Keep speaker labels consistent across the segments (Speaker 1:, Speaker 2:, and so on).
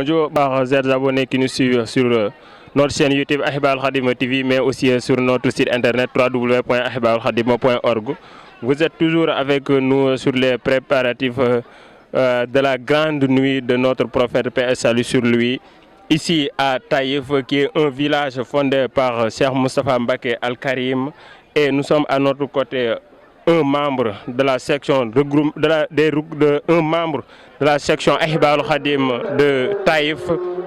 Speaker 1: Bonjour, chers abonnés qui nous suivent sur notre chaîne YouTube Ahibahil Khadim TV, mais aussi sur notre site internet www.ahibahilkhadim.org. Vous êtes toujours avec nous sur les préparatifs de la grande nuit de notre prophète, paix et salut sur lui, ici à Taïf, qui est un village fondé par Cheikh Moustapha Mbacké Al Karim, et nous sommes à notre côté un membre de la section un membre de la section Ahibahil Khadim de Taïf,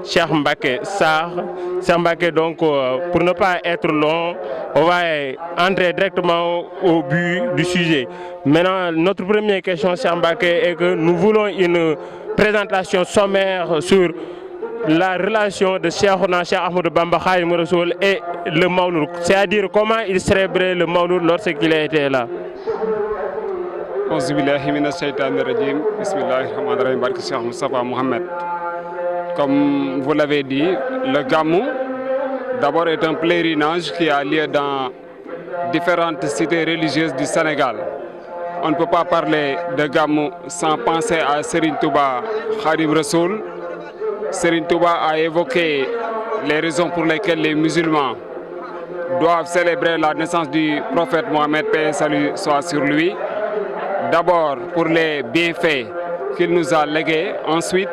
Speaker 1: Cheikh Mbacké Sarr. Cheikh Mbacké, donc pour ne pas être long, on va entrer directement au but du sujet. Maintenant, notre première question, Cheikh Mbacké, est que nous voulons une présentation sommaire sur la relation de Cheikh Ahmadou Bamba Khadimou Rassoul et le Mawlud, c'est-à-dire comment il célébrait le Mawlud lorsqu'il était là.
Speaker 2: Comme vous l'avez dit, le Gamou d'abord est un pèlerinage qui a lieu dans différentes cités religieuses du Sénégal. On ne peut pas parler de Gamou sans penser à Serigne Touba Khadimou Rassoul. Serigne Touba a évoqué les raisons pour lesquelles les musulmans doivent célébrer la naissance du prophète Mohammed, paix et salut soit sur lui. D'abord pour les bienfaits qu'il nous a légués, ensuite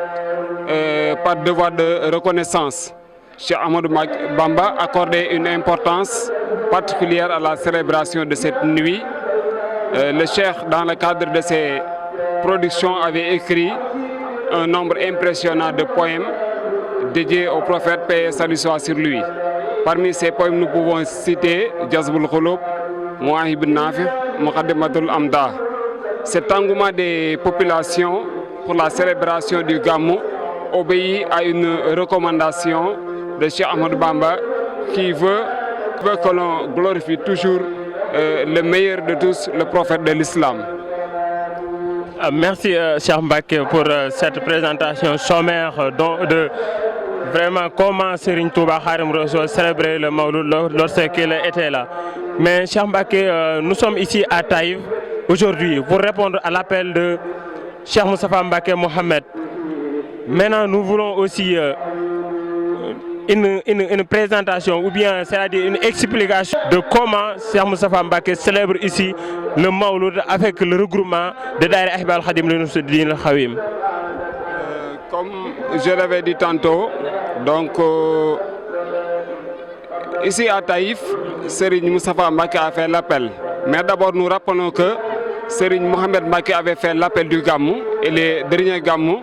Speaker 2: par devoir de reconnaissance. Cheikh Ahmadou Bamba accordait une importance particulière à la célébration de cette nuit. Le Cheikh, dans le cadre de ses productions, avait écrit un nombre impressionnant de poèmes dédiés au prophète, paix et salut soit sur lui. Parmi ces poèmes, nous pouvons citer Jazboul Khouloub, Mouahib Nafi, Muqaddimatul Amda. Cet engouement des populations pour la célébration du Gamou obéit à une recommandation de Cheikh Ahmadou Bamba qui veut que l'on glorifie toujours le meilleur de tous, le prophète de l'islam.
Speaker 1: Merci Cheikh Mbacké pour cette présentation sommaire de vraiment comment Serigne Touba Khadimou Rassoul célébrait le Mawlud lorsqu'il était là. Mais Cheikh Mbacké, nous sommes ici à Taïf aujourd'hui pour répondre à l'appel de Cheikh Moustapha Mbacké Mohamed. Maintenant, nous voulons aussi une présentation ou bien c'est-à-dire une explication de comment Cheikh Moustapha Mbacké célèbre ici le Mawlud avec le regroupement de Daïra Ahibahil Khadim li Nusrati Al Khawim.
Speaker 2: Comme je l'avais dit tantôt, donc ici à Taïf, Serigne Moustapha Mbacké a fait l'appel. Mais d'abord, nous rappelons que Serigne Mohamed Mbacké avait fait l'appel du Gamou et les derniers Gamou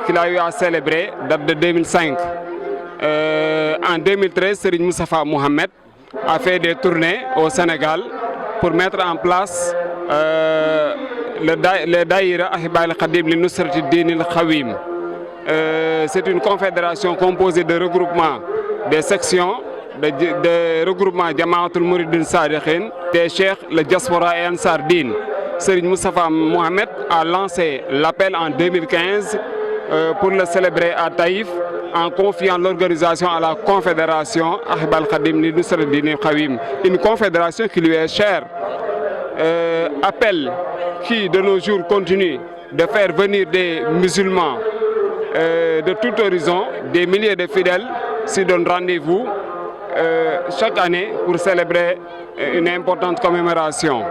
Speaker 2: qu'il a eu à célébrer date de 2005. En 2013, Serigne Moustapha Mohamed a fait des tournées au Sénégal pour mettre en place le Daïra Ahibahil Khadim li Nusrati Al Khawim. C'est une confédération composée de regroupements des sections de regroupement Jamaatul Mouridine Sadiqine, des cheikhs, le diaspora et Ansar Din. Serigne Moustapha Mohamed a lancé l'appel en 2015 pour le célébrer à Taïf en confiant l'organisation à la confédération Ahibahil Khadim li Nusrati Al Khawim, une confédération qui lui est chère. Appel qui de nos jours continue de faire venir des musulmans de tout horizon, des milliers de fidèles s'y donnent rendez-vous chaque année pour célébrer une importante commémoration.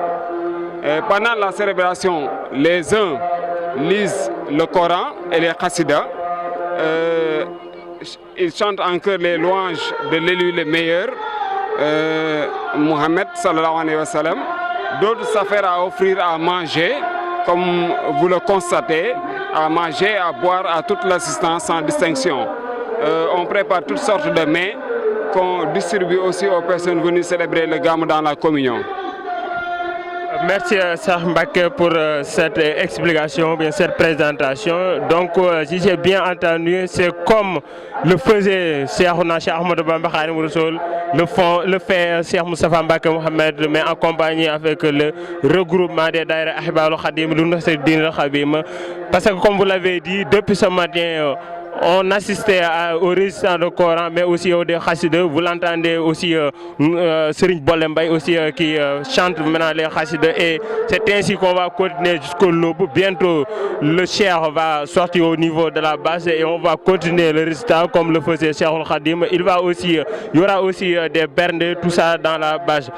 Speaker 2: Pendant la célébration, les uns lisent le Coran et les Chassidas. Ils chantent en chœur les louanges de l'élu le meilleur, Mohammed sallallahu alayhi wa sallam. D'autres s'affairent à offrir à manger, comme vous le constatez, à manger, à boire à toute l'assistance sans distinction. On prépare toutes sortes de mets qu'on distribue aussi aux personnes venues célébrer le Gamou dans la communion.
Speaker 1: Merci Cheikh Mbacké pour cette explication, bien cette présentation. Donc, si j'ai bien entendu, c'est comme le faisait Cheikh Ahmadou Bamba Khadimou Rassoul, le fait Cheikh Moustapha Mbacké Mohamed, mais accompagné avec le regroupement des Daïra Ahibahil Khadim li Nusrati Al Khawim. Parce que comme vous l'avez dit, depuis ce matin, on assistait au récitant de Coran, mais aussi au des Khassida. Vous l'entendez aussi, Serigne Bolembay aussi qui chante maintenant les Khassida. Et c'est ainsi qu'on va continuer jusqu'au l'aube. Bientôt, le Cheikh va sortir au niveau de la base et on va continuer le récital comme le faisait Cheikh Al-Khadim. Il y aura aussi des bernes, tout ça dans la base.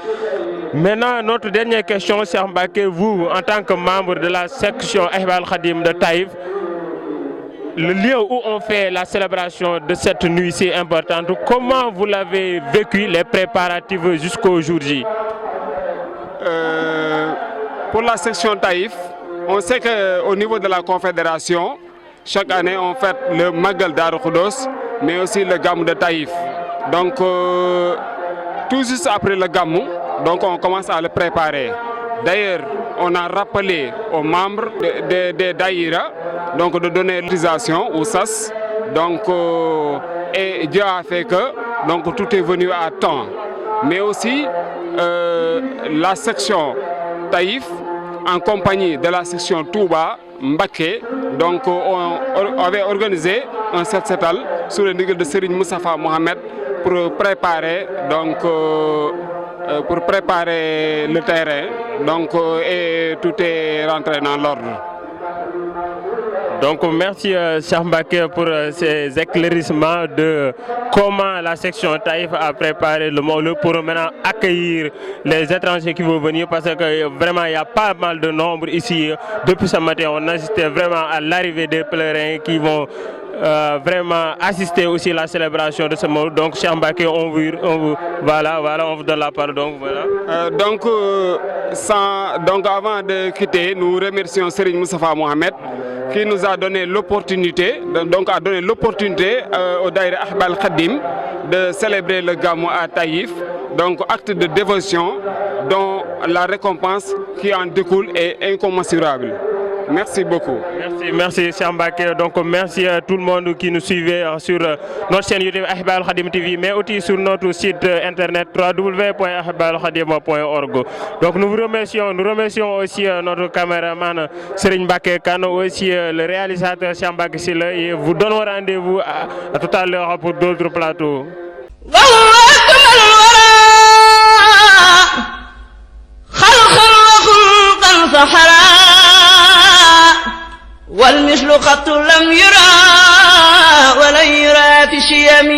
Speaker 1: Maintenant, notre dernière question, Cheikh Mbacké, vous, en tant que membre de la section Ahibahil Khadim de Taïf, le lieu où on fait la célébration de cette nuit si importante, comment vous l'avez vécu, les préparatifs jusqu'au jour J?
Speaker 2: Pour la section Taïf, on sait qu'au niveau de la confédération, chaque année on fête le Magal Darou Khoudoss, mais aussi le Gamou de Taïf. Donc, tout juste après le Gamou, donc on commence à le préparer. D'ailleurs, on a rappelé aux membres des Daïra donc de donner l'utilisation au SAS. Donc, et Dieu a fait que donc, tout est venu à temps. Mais aussi, la section Taïf, en compagnie de la section Touba, Mbacké, donc on avait organisé un set-setal sous le niveau de Serigne Moustapha Mohamed pour préparer donc pour préparer le terrain, donc et tout est rentré dans l'ordre.
Speaker 1: Donc merci Cheikh Mbacké pour ces éclaircissements de comment la section Taïf a préparé le Mawlid pour maintenant accueillir les étrangers qui vont venir, parce que vraiment il y a pas mal de nombre ici. Depuis ce matin, on assistait vraiment à l'arrivée des pèlerins qui vont vraiment assister aussi à la célébration de ce Mawlid. Donc Cheikh Mbacké, on vous donne la parole. Donc voilà.
Speaker 2: Donc avant de quitter, nous remercions Serigne Moustapha Mohamed qui nous a donné l'opportunité, au Daïra Ahibahil Khadim de célébrer le Gamou à Taïf, donc acte de dévotion dont la récompense qui en découle est incommensurable. Merci beaucoup.
Speaker 1: Merci Cheikh Mbacké. Donc merci à tout le monde qui nous suivait sur notre chaîne YouTube Ahibahil Khadim TV, mais aussi sur notre site internet www.ahibahilkhadim.org. Donc nous remercions aussi notre caméraman Serigne Mbacké Kano, aussi le réalisateur Cheikh Mbacké Sylla, et vous donnons rendez-vous à tout à l'heure pour d'autres plateaux.
Speaker 3: والمثل قط لم يرى ولن يرى في الشيم